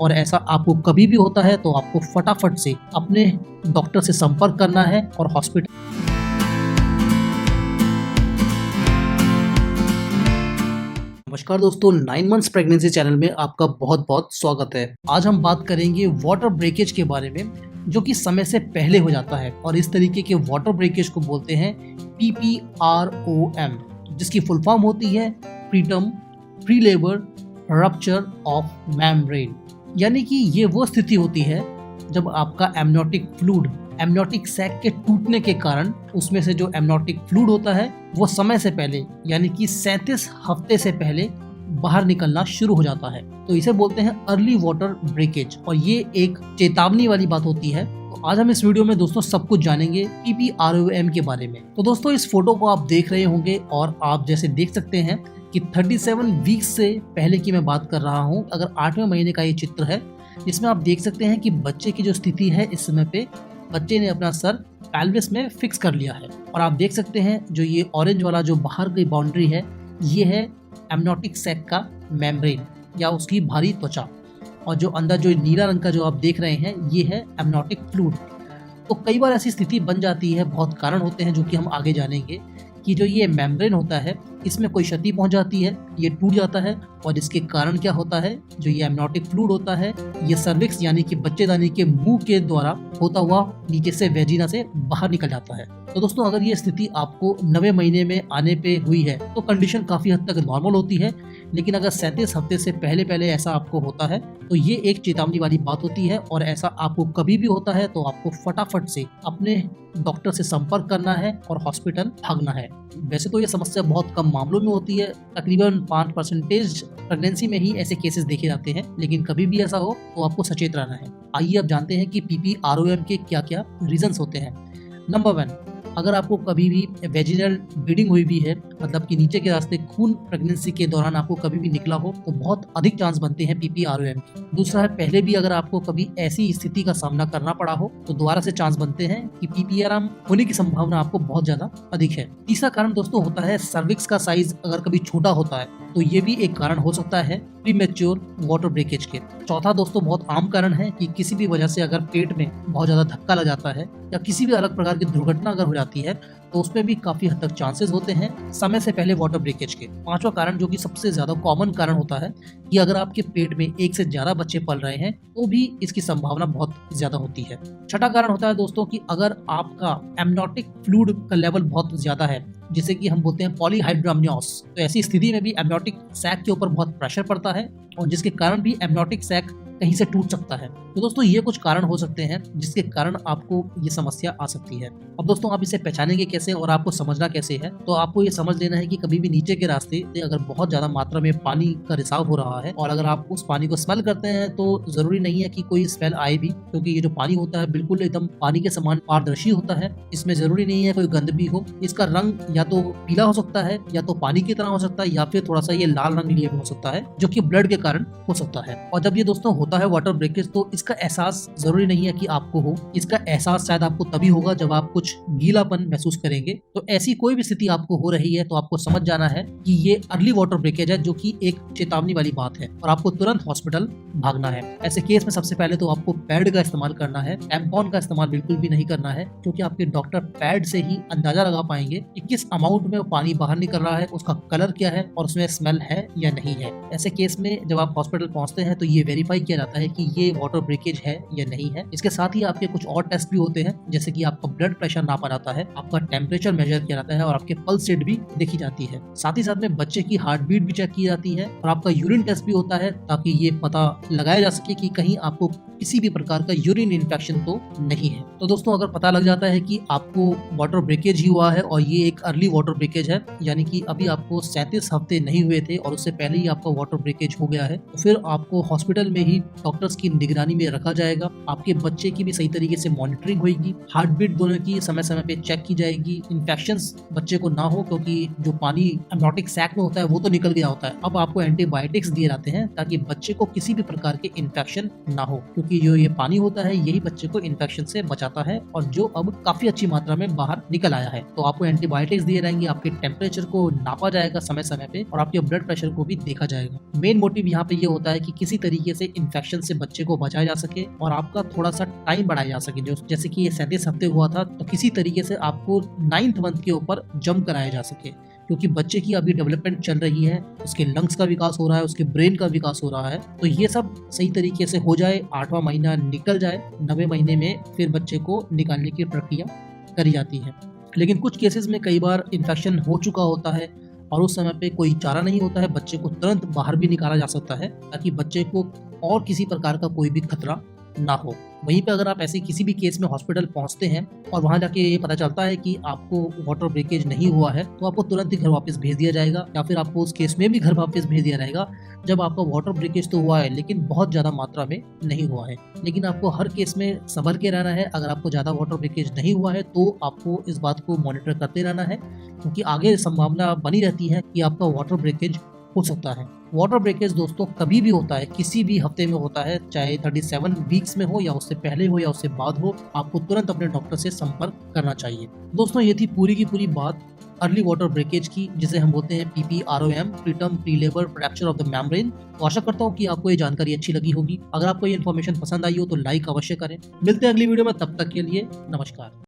और ऐसा आपको कभी भी होता है तो आपको फटाफट से अपने डॉक्टर से संपर्क करना है और हॉस्पिटल। नमस्कार दोस्तों, 9 मंथ्स प्रेगनेंसी चैनल में आपका बहुत बहुत स्वागत है। आज हम बात करेंगे वाटर ब्रेकेज के बारे में, जो कि समय से पहले हो जाता है और इस तरीके के वाटर ब्रेकेज को बोलते हैं PPROM, जिसकी फुल फॉर्म होती है preterm pre labour rupture of membrane. यानी कि ये वो स्थिति होती है जब आपका एमनियोटिक फ्लूइड एमनियोटिक सैक के टूटने के कारण उसमें से जो एमनियोटिक फ्लूइड होता है वो समय से पहले यानी कि 37 हफ्ते से पहले बाहर निकलना शुरू हो जाता है। तो इसे बोलते हैं अर्ली वाटर ब्रेकेज और ये एक चेतावनी वाली बात होती है। तो आज हम इस वीडियो में दोस्तों सब कुछ जानेंगे PPROM के बारे में। तो दोस्तों इस फोटो को आप देख रहे होंगे और आप जैसे देख सकते हैं कि 37 वीक्स से पहले की मैं बात कर रहा हूँ। अगर 8वें महीने का ये चित्र है जिसमें आप देख सकते हैं कि बच्चे की जो स्थिति है इस समय पे बच्चे ने अपना सर पेल्विस में फिक्स कर लिया है और आप देख सकते हैं जो ये ऑरेंज वाला जो बाहर की बाउंड्री है ये है एमनियोटिक सैक का मेम्ब्रेन या उसकी भारी त्वचा, और जो अंदर जो नीला रंग का जो आप देख रहे हैं ये है एमनियोटिक फ्लूइड। तो कई बार ऐसी स्थिति बन जाती है, बहुत कारण होते हैं जो कि हम आगे जानेंगे, कि जो ये मेम्ब्रेन होता है इसमें कोई क्षति पहुंच जाती है, ये टूट जाता है और इसके कारण क्या होता है, जो ये एमनियोटिक फ्लूइड होता है ये सर्विक्स यानी कि बच्चेदानी के मुंह के द्वारा होता हुआ नीचे से वेजिना से बाहर निकल जाता है। तो दोस्तों अगर ये स्थिति आपको 9वें महीने में आने पे हुई है तो कंडीशन काफी हद तक नॉर्मल होती है, लेकिन अगर 37 हफ्ते से पहले ऐसा आपको होता है तो ये एक चेतावनी वाली बात होती है और ऐसा आपको कभी भी होता है तो आपको फटाफट से अपने डॉक्टर से संपर्क करना है और हॉस्पिटल भागना है। वैसे तो ये समस्या बहुत कम मामलों में होती है, तकरीबन 5% प्रेगनेंसी में ही ऐसे केसेस देखे जाते हैं, लेकिन कभी भी ऐसा हो तो आपको सचेत रहना है। आइए अब जानते हैं कि PPROM के क्या क्या रीजंस होते हैं। नंबर 1, अगर आपको कभी भी वेजिनल ब्लीडिंग हुई भी है, मतलब कि नीचे के रास्ते खून प्रेगनेंसी के दौरान आपको कभी भी निकला हो तो बहुत अधिक चांस बनते हैं PPROM के। दूसरा है, पहले भी अगर आपको कभी ऐसी स्थिति का सामना करना पड़ा हो तो दोबारा से चांस बनते हैं कि PPROM होने की संभावना आपको बहुत ज्यादा अधिक है। तीसरा कारण दोस्तों होता है सर्विक्स का साइज अगर कभी छोटा होता है तो ये भी एक कारण हो सकता है प्रीमेच्योर वाटर ब्रेकेज के। चौथा दोस्तों बहुत आम कारण है कि किसी भी वजह से अगर पेट में बहुत ज्यादा धक्का लग जाता है या किसी भी अलग प्रकार की दुर्घटना अगर हो जाती है तो उसमें भी काफी हद तक चांसेस होते हैं समय से पहले वाटर ब्रेकेज के। पांचवा कारण जो कि सबसे ज्यादा कॉमन कारण होता है कि अगर आपके पेट में एक से ज्यादा बच्चे पल रहे हैं तो भी इसकी संभावना बहुत ज्यादा होती है। छठा कारण होता है दोस्तों कि अगर आपका एमनियोटिक फ्लूइड का लेवल बहुत ज्यादा है, जिसे कि हम बोलते हैं पॉलीहाइड्रामनियोस, तो ऐसी स्थिति में भी एमनियोटिक सैक के ऊपर बहुत प्रेशर पड़ता है और जिसके कारण भी एमनियोटिक सैक कहीं से टूट सकता है। तो दोस्तों ये कुछ कारण हो सकते हैं जिसके कारण आपको ये समस्या आ सकती है। अब दोस्तों आप इसे पहचानेंगे कैसे और आपको समझना कैसे है, तो आपको ये समझ लेना है कि कभी भी नीचे के रास्ते से अगर बहुत ज्यादा मात्रा में पानी का रिसाव हो रहा है और अगर आप उस पानी को स्मेल करते हैं तो जरूरी नहीं है कि कोई स्मेल आए भी, क्योंकि ये जो पानी होता है बिल्कुल एकदम पानी के समान पारदर्शी होता है। इसमें जरूरी नहीं है कोई गंद भी हो। इसका रंग या तो पीला हो सकता है या तो पानी की तरह हो सकता है या फिर थोड़ा सा ये लाल रंग लिए हो सकता है, जो कि ब्लड के कारण हो सकता है। और जब ये दोस्तों होता है वाटर ब्रेकेज तो इसका एहसास जरूरी नहीं है कि आपको हो, इसका एहसास शायद आपको तभी होगा जब आप कुछ गीलापन महसूस करेंगे। तो ऐसी कोई भी स्थिति आपको हो रही है तो आपको समझ जाना है कि ये अर्ली वाटर ब्रेकेज है, जो कि एक चेतावनी वाली बात है और आपको तुरंत हॉस्पिटल भागना है। ऐसे केस में सबसे पहले तो आपको पैड का इस्तेमाल करना है, टैम्पॉन का इस्तेमाल बिल्कुल भी नहीं करना है, क्योंकि आपके डॉक्टर पैड से ही अंदाजा लगा पाएंगे कि किस अमाउंट में पानी बाहर निकल रहा है, उसका कलर क्या है और उसमें स्मेल है या नहीं है। ऐसे केस में जब आप हॉस्पिटल पहुंचते हैं तो ये वेरीफाई किया जाता है कि ये वाटर ब्रेकेज है या नहीं है। इसके साथ ही आपके कुछ और टेस्ट भी होते हैं, जैसे कि आपका ब्लड प्रेशर नापा जाता है, आपका टेम्परेचर मेजर किया जाता है और आपके पल्स रेट भी देखी जाती है। साथ ही साथ में बच्चे की हार्ट बीट भी चेक की जाती है और आपका यूरिन टेस्ट भी होता है, ताकि ये पता लगाया जा सके कि कहीं आपको किसी भी प्रकार का यूरिन इन्फेक्शन तो नहीं है। तो दोस्तों अगर पता लग जाता है कि आपको वाटर ब्रेकेज ही हुआ है और ये एक अर्ली वाटर ब्रेकेज है, यानी कि अभी आपको 37 हफ्ते नहीं हुए थे और उससे पहले ही आपका वाटर ब्रेकेज हो गया है, तो फिर आपको हॉस्पिटल में ही डॉक्टर्स की निगरानी में रखा जाएगा। आपके बच्चे की भी सही तरीके से मॉनिटरिंग होगी, हार्ट बीट दोनों की समय समय पे चेक की जाएगी, इन्फेक्शंस बच्चे को ना हो, क्योंकि जो पानी एम्नियोटिक सैक में होता है वो तो निकल गया होता है। अब आपको एंटीबायोटिक्स दिए जाते हैं ताकि बच्चे को किसी भी प्रकार के इन्फेक्शन ना हो, क्योंकि जो ये पानी होता है यही बच्चे को इन्फेक्शन से बचाता है और जो अब काफी अच्छी मात्रा में बाहर निकल आया है। तो आपको एंटीबायोटिक्स दिए जाएंगे, आपके टेम्परेचर को नापा जाएगा समय समय पे और आपके ब्लड प्रेशर को भी देखा जाएगा। मेन मोटिव यहाँ पे ये होता है कि किसी तरीके से इन्फेक्शन से बच्चे को बचाया जा सके और आपका थोड़ा सा टाइम बढ़ाया जा सके। जो जैसे कि ये 37 हफ्ते हुआ था, तो किसी तरीके से आपको 9th मंथ के ऊपर जंप कराया जा सके, क्योंकि बच्चे की अभी डेवलपमेंट चल रही है, उसके लंग्स का विकास हो रहा है, उसके ब्रेन का विकास हो रहा है। तो ये सब सही तरीके से हो जाए, 8वां महीना निकल जाए, 9वें महीने में फिर बच्चे को निकालने की प्रक्रिया करी जाती है। लेकिन कुछ केसेस में कई बार इन्फेक्शन हो चुका होता है और उस समय पे कोई चारा नहीं होता है, बच्चे को तुरंत बाहर भी निकाला जा सकता है ताकि बच्चे को और किसी प्रकार का कोई भी खतरा ना हो। वहीं पे अगर आप ऐसे किसी भी केस में हॉस्पिटल पहुंचते हैं और वहां जाके ये पता चलता है कि आपको वाटर ब्रेकेज नहीं हुआ है, तो आपको तुरंत ही घर वापस भेज दिया जाएगा, या फिर आपको उस केस में भी घर वापस भेज दिया जाएगा जब आपका वाटर ब्रेकेज तो हुआ है लेकिन बहुत ज्यादा मात्रा में नहीं हुआ है। लेकिन आपको हर केस में संभल के रहना है। अगर आपको ज्यादा वाटर ब्रेकेज नहीं हुआ है तो आपको इस बात को मॉनिटर करते रहना है, क्योंकि आगे संभावना बनी रहती है कि आपका वाटर ब्रेकेज हो सकता है। वाटर ब्रेकेज दोस्तों कभी भी होता है, किसी भी हफ्ते में होता है, चाहे 37 वीक्स में हो या उससे पहले हो या उससे बाद हो, आपको तुरंत अपने डॉक्टर से संपर्क करना चाहिए। दोस्तों ये थी पूरी की पूरी बात अर्ली वाटर ब्रेकेज की, जिसे हम बोलते हैं PPROM, preterm pre labour fracture of the membrane. तो आशा करता हूँ कि आपको ये जानकारी अच्छी लगी होगी। अगर आपको ये इन्फॉर्मेशन पसंद आई हो तो लाइक अवश्य करें। मिलते हैं अगली वीडियो में, तब तक के लिए नमस्कार।